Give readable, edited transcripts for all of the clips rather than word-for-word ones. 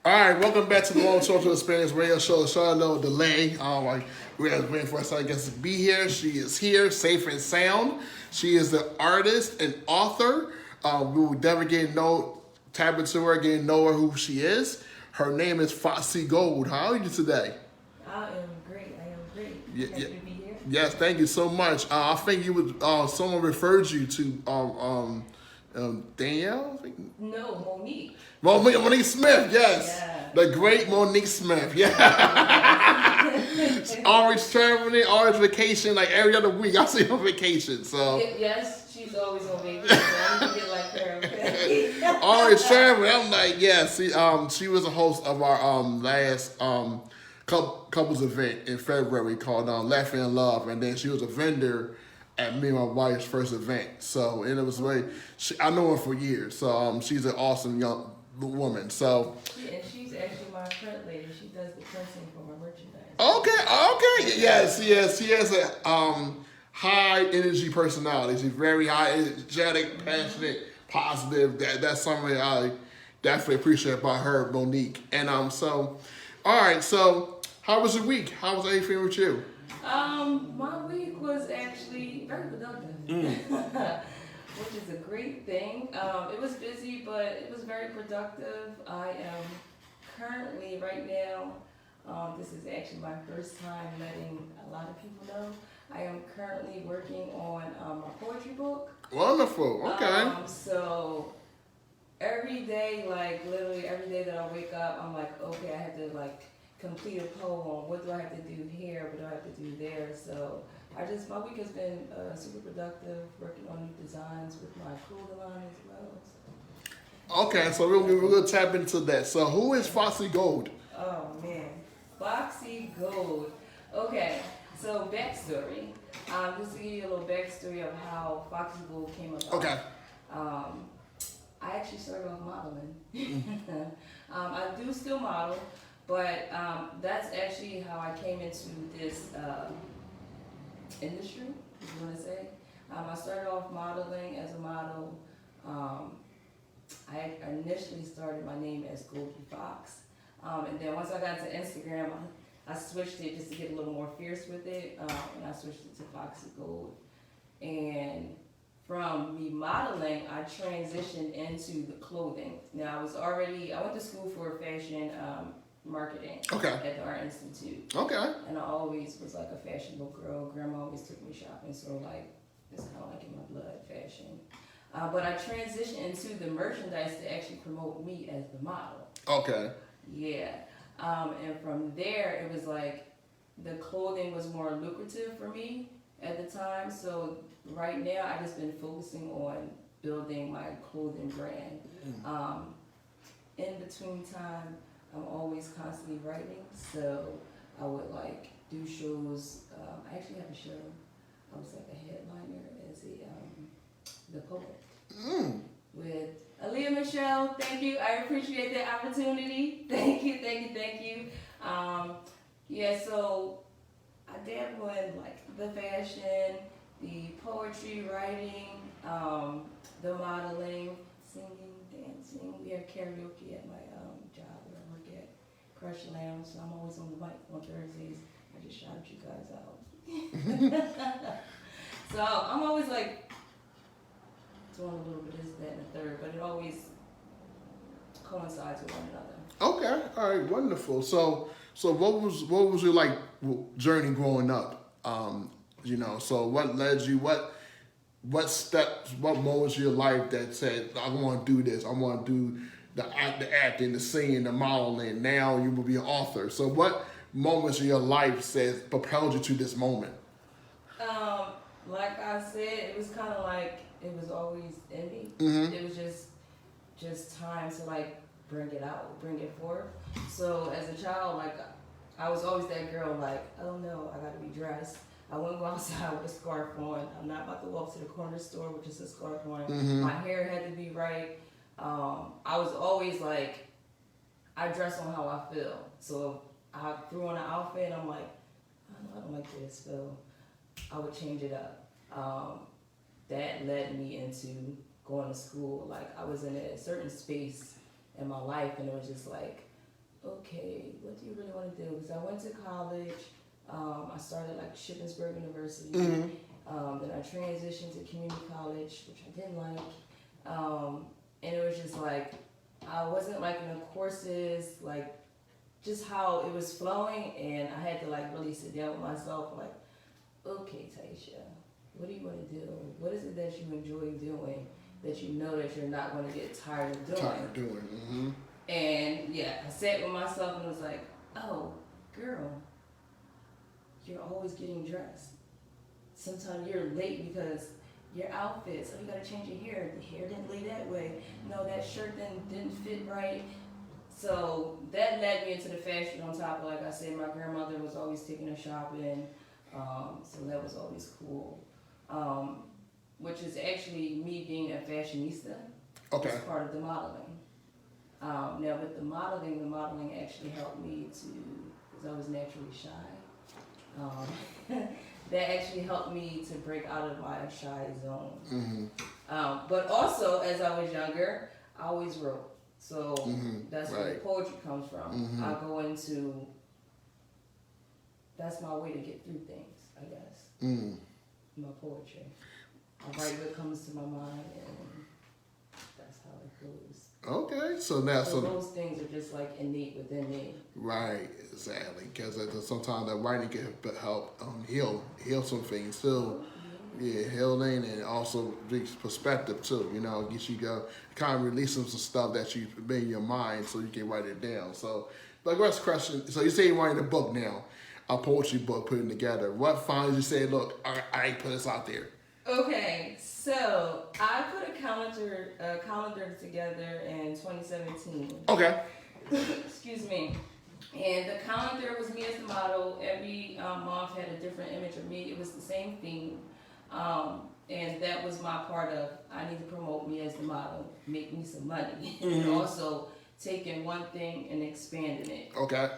All right, welcome back to the Long Social Experience Radio Show. Sorry, a little delay. We are waiting for our guest to be here. She is here, safe and sound. She is the artist and author. We will definitely tap into her, get to know her who she is. Her name is Foxxie Gold. How are you today? I am great. I am great. Yeah, Happy yeah. to be here. Yes, thank you so much. I think you would. Someone referred you to Danielle. I think. No, Monique. Monique Smith, yes. Yeah. The great Monique Smith, yeah. Yes. Always traveling, always vacation, like every other week. I see her on vacation, so. Yes, she's always on vacation. I need to get like her. Okay? Always traveling. I'm like, yeah. She was a host of our last couples event in February called Laughing in Love, and then she was a vendor at me and my wife's first event. So, and it was I know her for years. So, she's an awesome young woman. So, Yeah, and she's actually my print lady. She does the printing for my merchandise. okay, yes. She has a high energy personality. She's very high energetic, passionate, positive. That's something I definitely appreciate about her, Monique. And so, all right. So, how was your week? How was everything with you? My week was actually very productive, which is a great thing. It was busy, but it was very productive. I am currently, right now, this is actually my first time letting a lot of people know. I am currently working on my poetry book. Wonderful. Okay. So every day, like literally every day that I wake up, I'm like, okay, I have to like complete a poem. What do I have to do here? What do I have to do there? So my week has been super productive, working on new designs with my clothing line as well. So. Okay, so we're gonna tap into that. So who is Foxxie Gold? Oh man, Foxxie Gold. Okay, so backstory. Just to give you a little backstory of how Foxxie Gold came about. Okay. I actually started off modeling. I do still model, but that's actually how I came into this industry, if you want to say. I started off modeling as a model. I initially started my name as Goldie Fox. And then once I got to Instagram, I switched it just to get a little more fierce with it. And I switched it to Foxxie Gold. And from me modeling, I transitioned into the clothing. Now I went to school for fashion marketing at the Art Institute. Okay. And I always was like a fashionable girl. Grandma always took me shopping, so like it's kind of like in my blood, fashion. But I transitioned into the merchandise to actually promote me as the model. Okay. Yeah. And from there, it was like the clothing was more lucrative for me at the time. So right now, I just been focusing on building my clothing brand. In between time, I'm always constantly writing. So I would like do shows. I actually have a show. I was like a headliner as the poet with Aaliyah Michelle. Thank you. I appreciate that opportunity. Thank you. Yeah, so I dabble in like the fashion, the poetry writing, the modeling, singing, dancing. We have karaoke at my job where I work at Crush Lounge, so I'm always on the mic on Thursdays. I just shout you guys out. So I'm always like doing a little bit of this, that, and the third, but it always coincides with one another. Okay. All right. Wonderful. So what was your like journey growing up? So what led you? What steps? What moments of your life that said, I want to do this. I want to do the acting, the singing, the modeling. Now you will be an author. So what moments of your life says propelled you to this moment? Like I said, it was kind of like it was always in me. Mm-hmm. It was just time to like bring it out, bring it forth. So as a child, like I was always that girl like, oh no, I got to be dressed. I wouldn't go outside with a scarf on. I'm not about to walk to the corner store with just a scarf on. Mm-hmm. My hair had to be right. I was always like, I dress on how I feel. So if I threw on an outfit, I'm like, I don't like this, so I would change it up. That led me into going to school. Like I was in a certain space in my life, and it was just like okay, what do you really want to do? Because I went to college. I started like Shippensburg University. Then I transitioned to community college, which I didn't like. And it was just like, I wasn't liking the courses, like just how it was flowing. And I had to like really sit down with myself, like, okay, Taisha, what do you want to do? What is it that you enjoy doing that you know that you're not going to get tired of doing? Tired of doing. And yeah, I sat with myself and was like, oh, girl, you're always getting dressed. Sometimes you're late because your outfits, oh, you gotta change your hair. The hair didn't lay that way. No, that shirt didn't fit right. So that led me into the fashion on top of, like I said, my grandmother was always taking us shopping. So that was always cool. Which is actually me being a fashionista. Okay. It's part of the modeling. Now with the modeling actually helped me to, because I was naturally shy. That actually helped me to break out of my shy zone. But also, as I was younger, I always wrote. So that's where the poetry comes from. I go into, that's my way to get through things, I guess. My poetry. I write what comes to my mind, and that's how it goes. Okay, so now So those things are just like innate within me. Right, exactly. Because sometimes that writing can help heal some things too. Yeah, healing and also perspective too. You know, get you go kind of releasing some stuff that you've been in your mind, so you can write it down. So, like, what's the question? So you say you're writing a book now, a poetry book, putting together. What finds you say, look, I put this out there? Okay, so I put a calendar together in 2017. Okay. Excuse me. And the calendar was me as the model. Every month had a different image of me. It was the same theme. And that was my part of, I need to promote me as the model, make me some money. And also taking one thing and expanding it. Okay.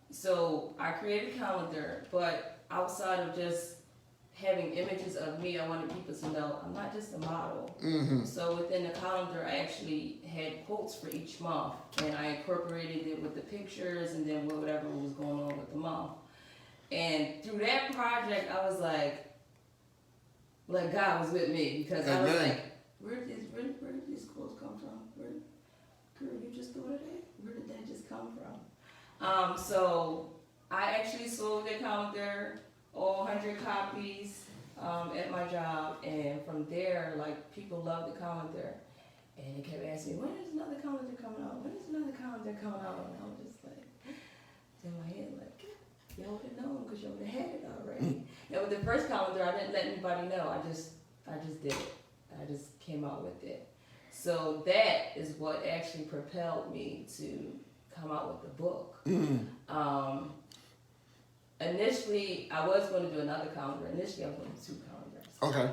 So I created a calendar, but outside of just having images of me, I wanted people to know I'm not just a model. So within the calendar, I actually had quotes for each month, and I incorporated it with the pictures and then whatever was going on with the month. And through that project, I was like God was with me, because I was like, where did these quotes come from? Girl, you just thought of that? Where did that just come from? So I actually sold the calendar, all 100 copies at my job, and from there, like, people loved the calendar, and they kept asking me, when is another calendar coming out? When is another calendar coming out? And I was just like, in my head, like, y'all would have known because y'all would have had it already. And with the first calendar, I didn't let anybody know. I just did it. I just came out with it. So that is what actually propelled me to come out with the book. Initially, I was going to do another calendar. Initially, I was going to do 2 calendars. Okay.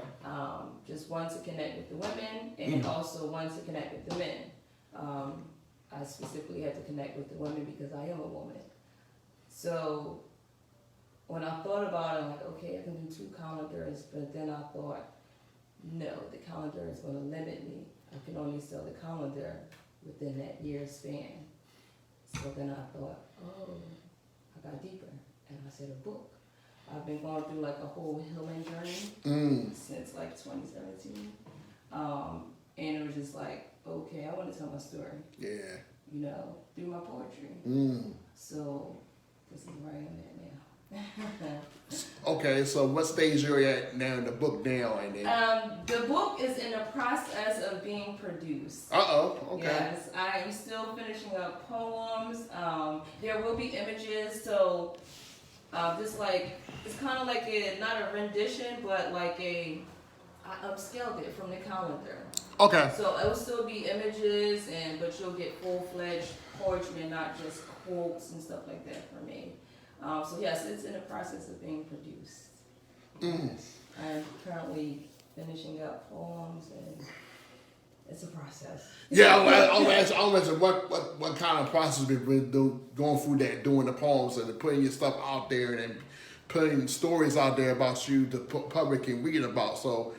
Just one to connect with the women, and also one to connect with the men. I specifically had to connect with the women because I am a woman. So when I thought about it, I'm like, okay, I can do 2 calendars, but then I thought, no, the calendar is going to limit me. I can only sell the calendar within that year span. So then I thought, oh, I got deeper. And I said, a book. I've been going through like a whole healing journey since like 2017. And it was just like, okay, I want to tell my story. Yeah. You know, through my poetry. So this is where I am at now. Okay, so what stage you're at now in the book now? And then the book is in the process of being produced. Okay. Yes, I am still finishing up poems. There will be images, so just like, it's kind of like not a rendition, but like I upscaled it from the calendar. Okay. So it will still be images, but you'll get full-fledged poetry and not just quotes and stuff like that for me. So yes, it's in the process of being produced. I'm currently finishing up poems, and it's a process. Yeah, I'll ask what kind of process we've been going through that, doing the poems and putting your stuff out there and putting stories out there about you the public can read about. So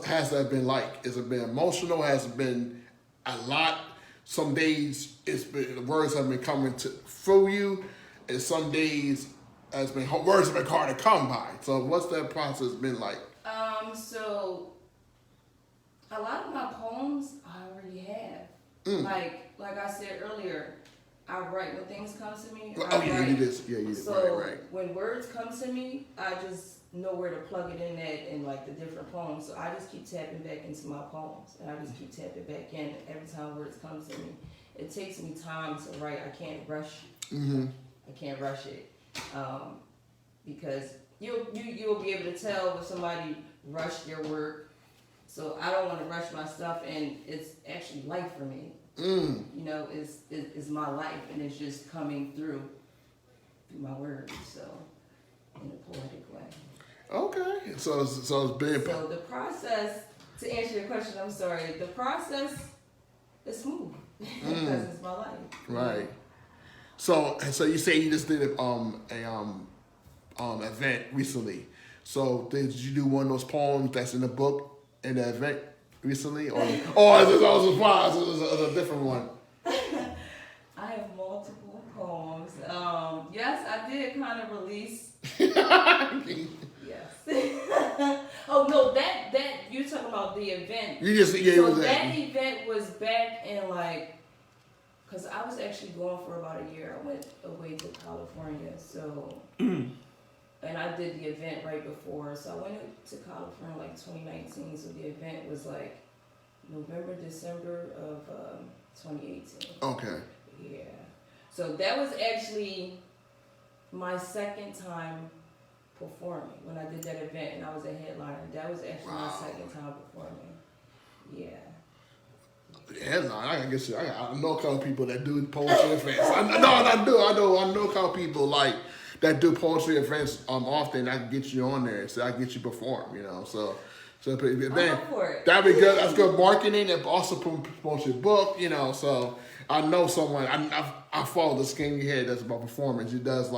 has that been like? Has it been emotional? Has it been a lot some days the words have been coming through you, and some days words have been hard to come by. So what's that process been like? So a lot of my poems I already have. Like I said earlier, I write when things come to me. You did. So right. when words come to me, I just know where to plug it in at in like the different poems. So I just keep tapping back into my poems, and I just keep tapping back in every time words come to me. It takes me time to write. I can't rush. I can't rush it because you'll be able to tell if somebody rushed their work. So I don't want to rush my stuff, and it's actually life for me. You know, it's my life, and it's just coming through my words. So in a poetic way. Okay, so it's been. So the process, to answer your question, I'm sorry. The process is smooth because it's my life. Right. So you say you just did event recently. So did you do one of those poems that's in the book in the event recently, or is it a surprise? It's a different one. I have multiple poems. Yes, I did kind of release. Yes. Oh no, that you're talking about the event. That event was back in because I was actually gone for about a year. I went away to California, so and I did the event right before. So I went to California 2019. So the event was November, December of 2018. Okay. Yeah. So that was actually my second time performing when I did that event, and I was a headliner. That was actually my second time performing. Yeah. Headline, I guess I know a couple people that do poetry events. I know a couple people that do poetry events often. I can get you on there, so I can get you perform. You know, so then that'd be good. That's good marketing, and also promote your book. You know, so I know someone. I follow the Skinny Head that's about performance. She does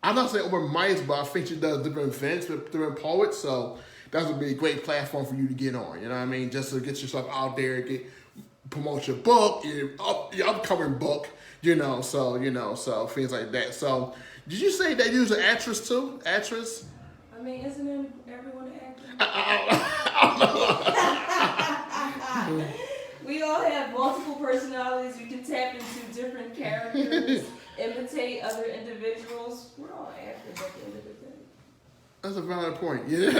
I'm not saying open mics, but I think she does different events with different poets. So that would be a great platform for you to get on. You know what I mean? Just to get yourself out there, promote your book, your upcoming book. So things like that. So did you say that you was an actress too? Actress? I mean, isn't everyone an actor? We all have multiple personalities. We can tap into different characters, imitate other individuals. We're all actors at the end of the day. That's a valid point. Yeah.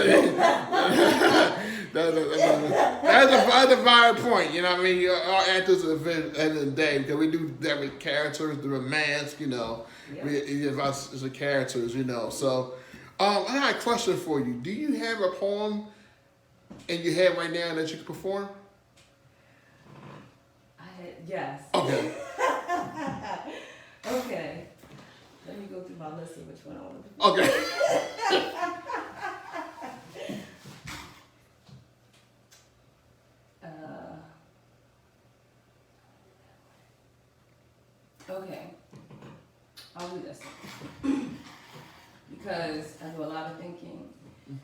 That's a valid point. You know what I mean? You're all actors at the end of the day because we do different characters, different masks, you know. Yeah. We give us the characters, you know. So I got a question for you. Do you have a poem in your head right now that you can perform? Yes. Okay. Okay. Let me go through my list of which one I want to do. Okay. Okay. I'll do this because I do a lot of thinking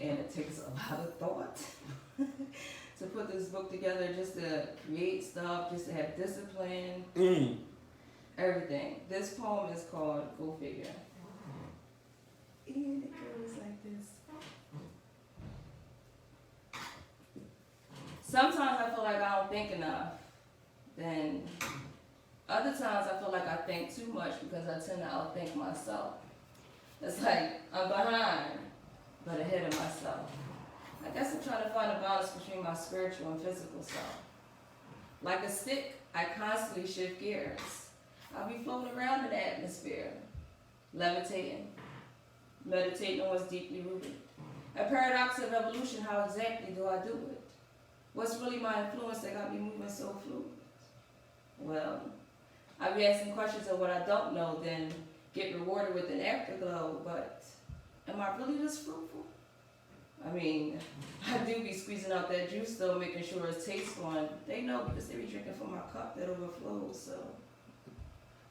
and it takes a lot of thought to put this book together, just to create stuff, just to have discipline, everything. This poem is called Go Figure. And it goes like this. Sometimes I feel like I don't think enough. Then other times I feel like I think too much because I tend to outthink myself. It's like I'm behind, but ahead of myself. I guess I'm trying to find a balance between my spiritual and physical self. Like a stick, I constantly shift gears. I'll be floating around in the atmosphere, levitating, meditating on what's deeply rooted. A paradox of evolution, how exactly do I do it? What's really my influence that got me moving so fluid? Well, I be asking questions of what I don't know, then get rewarded with an afterglow, but am I really this fruitful? I mean, I do be squeezing out that juice though, making sure it's tasteful, and they know because they be drinking from my cup that overflows, so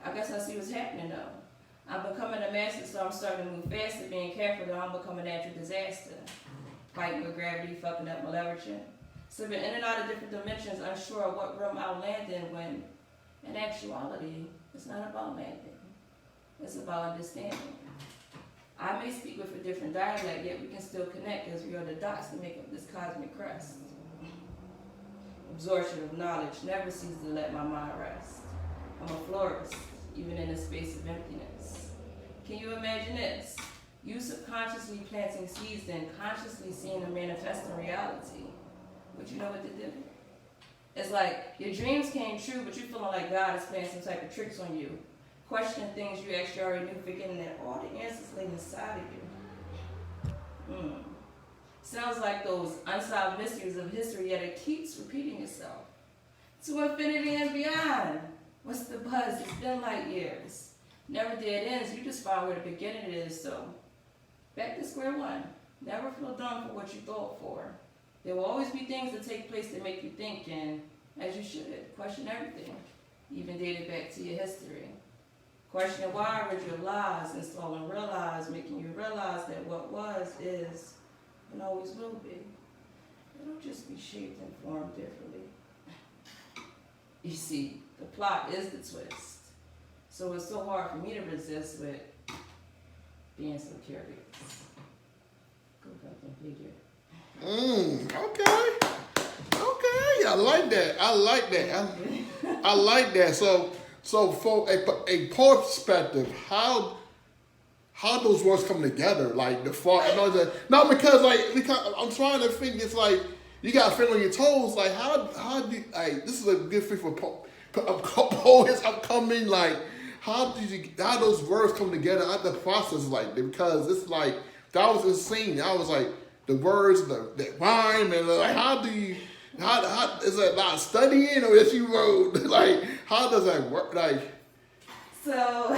I guess I see what's happening though. I'm becoming a master, so I'm starting to move faster, being careful that I'm becoming a natural disaster. Fighting with gravity, fucking up my leveraging. Slipping in and out of different dimensions, unsure of what realm I'll land in when In actuality, it's not about mapping. It's about understanding. I may speak with a different dialect, yet we can still connect as we are the dots that make up this cosmic crest. Absorption of knowledge never ceases to let my mind rest. I'm a florist, even in a space of emptiness. Can you imagine this? You subconsciously planting seeds, then consciously seeing them manifest in reality. But you know what to do? It's like your dreams came true, but you're feeling like God is playing some type of tricks on you. Questioning things you actually already knew, forgetting that all the answers lay inside of you. Sounds like those unsolved mysteries of history, yet it keeps repeating itself. To infinity and beyond. What's the buzz? It's been light years. Never dead ends. You just find where the beginning is. So, back to square one. Never feel dumb for what you thought for. There will always be things that take place that make you think, and as you should, question everything, even dated back to your history. Questioning why read your lies, installing realize, making you realize that what was, is, and always will be. It'll just be shaped and formed differently. You see, the plot is the twist. So it's so hard for me to resist with being so curious. Go back and figure. Okay. I like that. I like that. So for a poet perspective, how those words come together, like the fall. Because I'm trying to think. It's like you got to feel on your toes. Like how do this is a good thing for poets upcoming. Like how those words come together? The process like because it's like that was insane. I was like the words, the rhyme, and like how is that not studying or that you wrote? Like how does that work? Like so.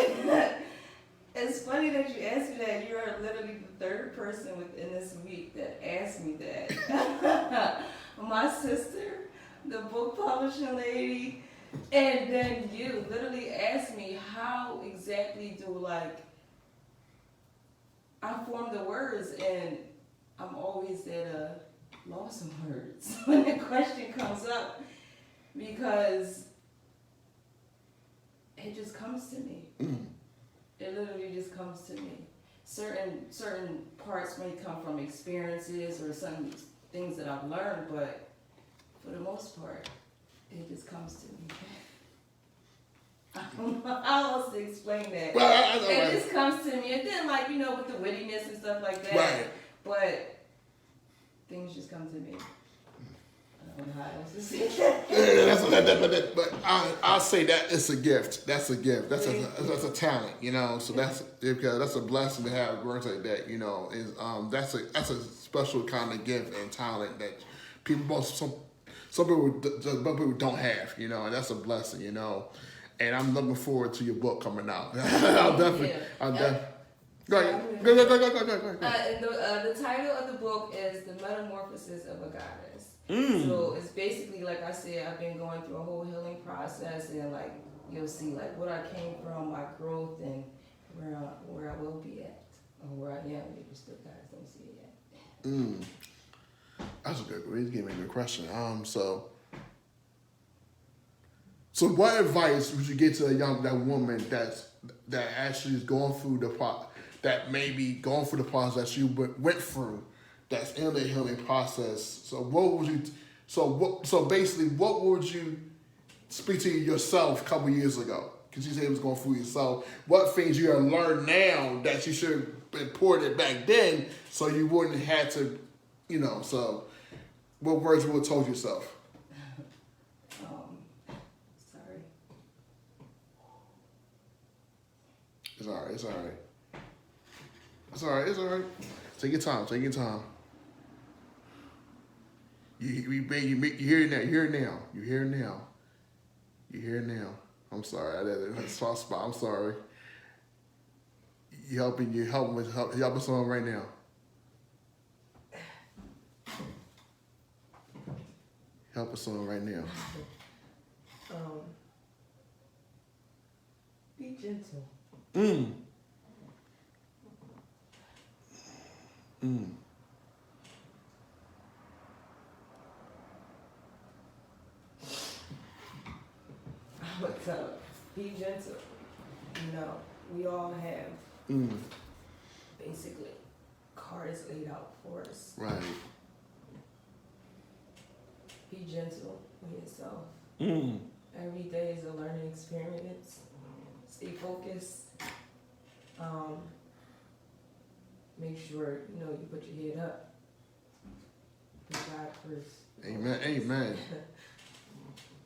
It's funny that you asked me that. You are literally the third person within this week that asked me that. My sister, the book publishing lady, and then you literally asked me how exactly do I form the words, and I'm always at a loss of words when the question comes up because it just comes to me. It literally just comes to me. Certain parts may come from experiences or some things that I've learned, but for the most part, it just comes to me. I don't know how else to explain that. Well, it just comes to me. And then, with the wittiness and stuff like that. Right. But things just come to me. I don't know how else to say that. But I'll say that it's a gift. That's a gift. That's a talent, So that's a blessing to have words like that, Is that's a special kind of gift and talent that some people don't have, And that's a blessing, And I'm looking forward to your book coming out. I'll definitely. Go ahead. Go. The title of the book is The Metamorphosis of a Goddess. So it's basically, like I said, I've been going through a whole healing process, and you'll see what I came from, my growth, and where I will be at, or where I am. Maybe still guys don't see it yet. That's a good. You gave me a good question. So what advice would you give to that woman that actually is going through that may be going through the process that you went through, that's in the healing process? So what would you? So basically, what would you speak to yourself a couple years ago? Because you said it was going through yourself. What things you have learned now that you should have been poured it back then, so you wouldn't have to, So what words would you have told yourself? Sorry. It's all right. Take your time. You hear it now. I'm sorry. That's a soft spot. I'm sorry. You helping someone right now. Helping someone right now. Be gentle. But be gentle. You know, we all have basically cards laid out for us. Right. Be gentle with yourself. Mm. Every day is a learning experience. Stay focused. Make sure you know you put your head up. Put God first. Amen. Amen.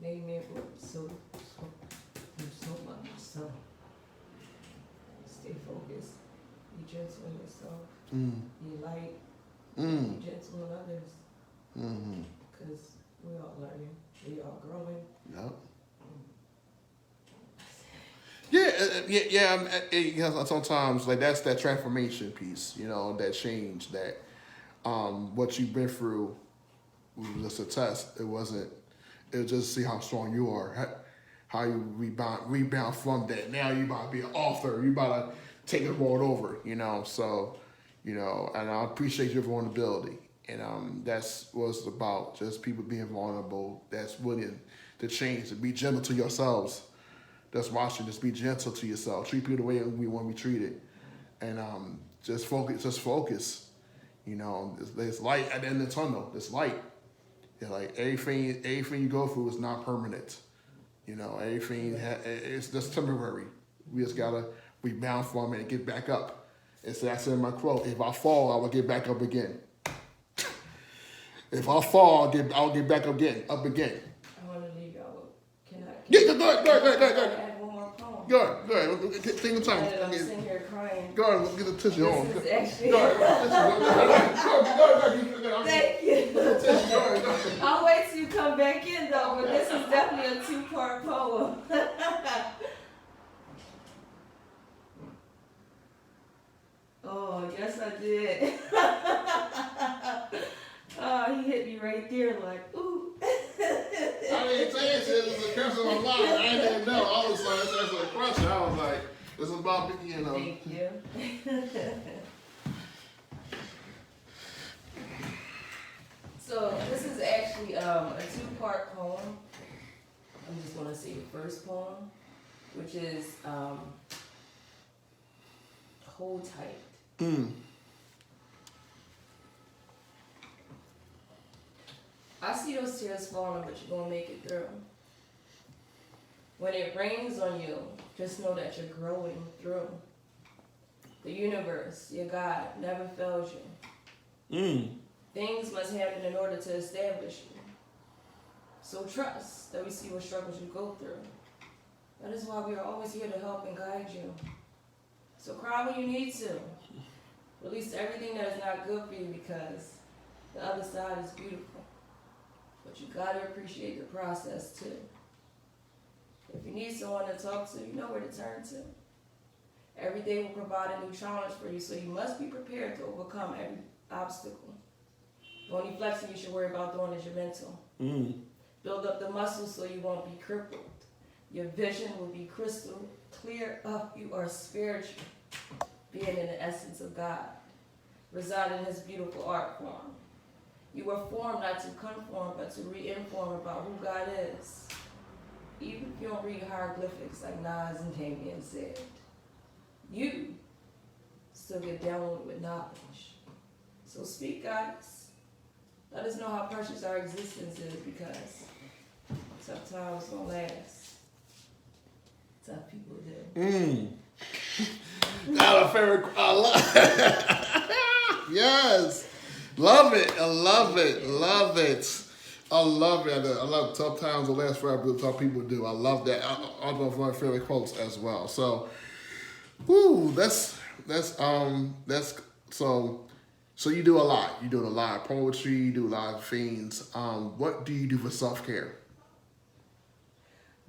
Amen. So much. So stay focused. Be gentle on yourself. Be light. Be gentle on others. Because we're all learning. We all growing. Yep. Yeah. Sometimes like that's that transformation piece, you know, that change, that what you've been through was just a test. It wasn't. It was just to see how strong you are, how you rebound from that. Now you about to be an author. You about to take the world over, you know. So, you know, and I appreciate your vulnerability, and that's what it's about. Just people being vulnerable. That's willing to change, to be gentle to yourselves. That's watching. Just be gentle to yourself. Treat people the way we want to be treated, and just focus. You know, there's light at the end of the tunnel. There's light. Yeah, like everything you go through is not permanent. You know, it's just temporary. We just gotta rebound from it and get back up. And so that's in my quote: "If I fall, I will get back up again. If I fall, I'll get back up again. I want to leave y'all. Can Yeah, go ahead. add one more poem? Go ahead. Take your time. I'm sitting here crying. Go ahead, get the tissue on. This is actually. Go ahead. Thank you. I'll wait till you come back in though, but this is definitely a 2-part poem. Oh, yes I did. Oh, he hit me right there like, ooh. I didn't say it was a curse on my mind. I didn't know. All of a sudden, it's actually a question. I was like, this is about, you know. Thank you. So this is actually a 2-part poem. I'm just going to say the first poem, which is Hold Tight. I see those tears falling, but you're going to make it through. When it rains on you, just know that you're growing through. The universe, your God, never fails you. Things must happen in order to establish you. So trust that we see what struggles you go through. That is why we are always here to help and guide you. So cry when you need to. Release everything that is not good for you, because the other side is beautiful. But you gotta appreciate the process too. If you need someone to talk to, you know where to turn to. Every day will provide a new challenge for you, so you must be prepared to overcome every obstacle. The only flexing you should worry about doing is your mental. Build up the muscles so you won't be crippled. Your vision will be crystal clear up. You are spiritual, being in the essence of God, reside in His beautiful art form. You were formed not to conform, but to re-inform about who God is. Even if you don't read hieroglyphics like Nas and Damien said, you still get downloaded with knowledge. So speak, guys. Let us know how precious our existence is, because tough times won't last. Tough people do. Not a favorite. Yes. Love it. I love it. Love it. I love it. I love tough times will last forever. Tough people do. I love that. I'm one of my favorite quotes as well. So, whoo, that's so you do a lot. You do a lot of poetry. You do a lot of things. What do you do for self-care?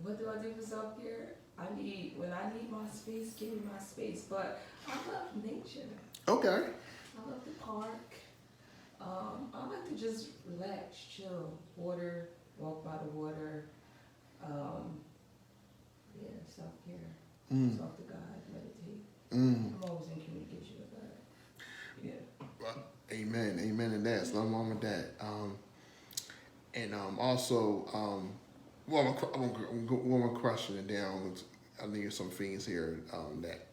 What do I do for self-care? When I need my space, give me my space. But I love nature. Okay. I love the park. I like to just relax, chill, water, walk by the water. Self-care. Talk to God, meditate. I'm always in communication with God. Yeah. Well, amen to that. So I'm on with that. Also, one more question, and then I think there's some things here that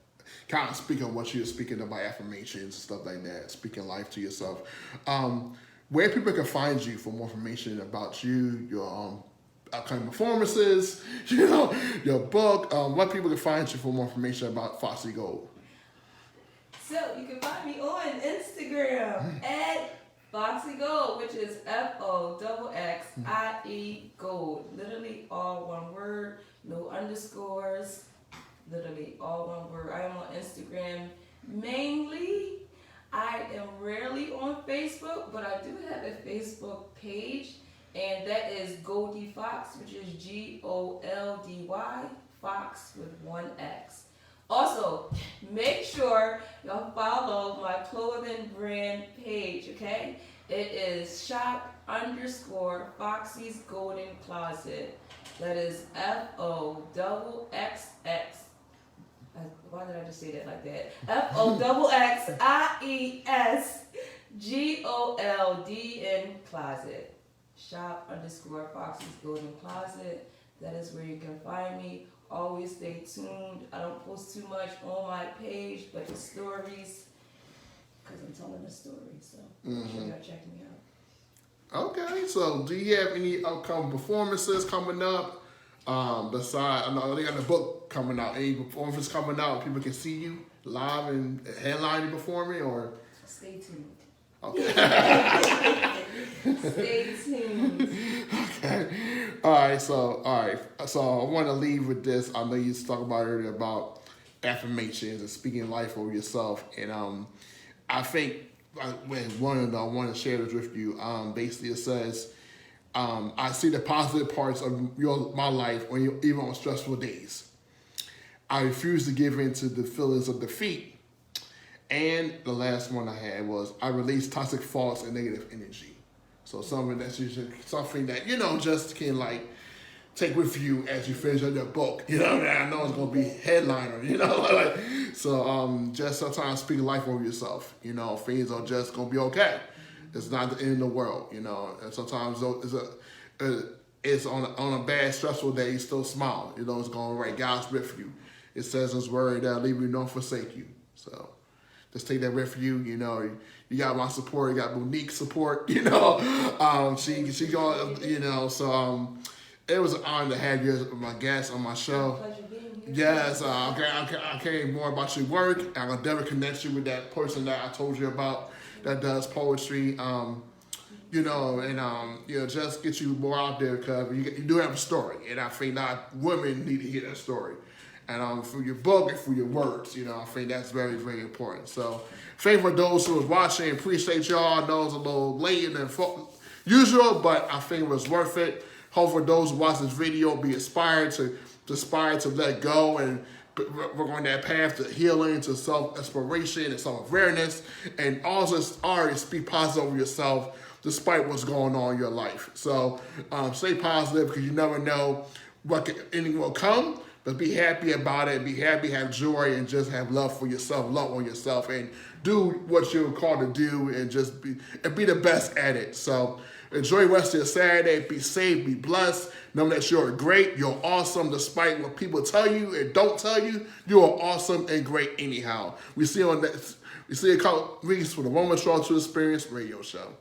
kind of speak on what you're speaking about, affirmations, stuff like that, speaking life to yourself. Where people can find you for more information about you, your upcoming performances, your book, what people can find you for more information about Foxxie Gold. So you can find me on Instagram at Foxxie Gold, which is FOXXIE Gold. Literally all one word, no underscores. Literally all one word. I am on Instagram mainly. I am rarely on Facebook, but I do have a Facebook page, and that is Goldie Fox, which is GOLDY Fox with one X. Also, make sure y'all follow my clothing brand page, okay? It is shop_Foxxie's Golden Closet. That is FOXXX. Why did I just say that like that? FOXXIESGOLDN Closet. Shop_Foxxie's Golden Closet. That is where you can find me. Always stay tuned. I don't post too much on my page, but the stories, because I'm telling a story, so make sure y'all check me out. Okay, so do you have any upcoming performances coming up? Besides, I know they got the book coming out. Any performances coming out? People can see you live and headline you performing, or Stay tuned. okay. Stay tuned. Okay. All right. So I want to leave with this. I know you talked about earlier about affirmations and speaking life over yourself, and I think when I want to share this with you. Basically, it says, I see the positive parts of my life even on stressful days. I refuse to give in to the feelings of defeat. And the last one I had was, I release toxic thoughts and negative energy. So something that just can like take with you as you finish your book. I know it's gonna be headliner. So just sometimes speak life over yourself. Things are just gonna be okay. It's not the end of the world. And sometimes it's on a bad stressful day, you still smile. It's going right. God's with you. It says in His word that leave you, don't forsake you. So just take that with you. You got my support. You got Monique's support. She going. So it was an honor to have you as my guest on my show. Pleasure being here. Yes. I care more about your work. I'm gonna never connect you with that person that I told you about that does poetry. Just get you more out there, because you do have a story, and I think that women need to hear that story. And for your book and for your words, I think that's very, very important. So, thank you for those who was watching. Appreciate y'all. I know it's a little later than usual, but I think it was worth it. Hope for those who watch this video be inspired to let go and we're going that path to healing, to self-exploration and self-awareness, and also always speak positive over yourself despite what's going on in your life. So stay positive, because you never know what ending will come, but be happy about it. Be happy, have joy, and just have love for yourself, love on yourself, and do what you're called to do, and just be the best at it. So enjoy the rest of your Saturday. Be safe, be blessed. Know that you're great, you're awesome, despite what people tell you and don't tell you. You are awesome and great anyhow. We see you a couple weeks for the Woman Strong to Experience radio show.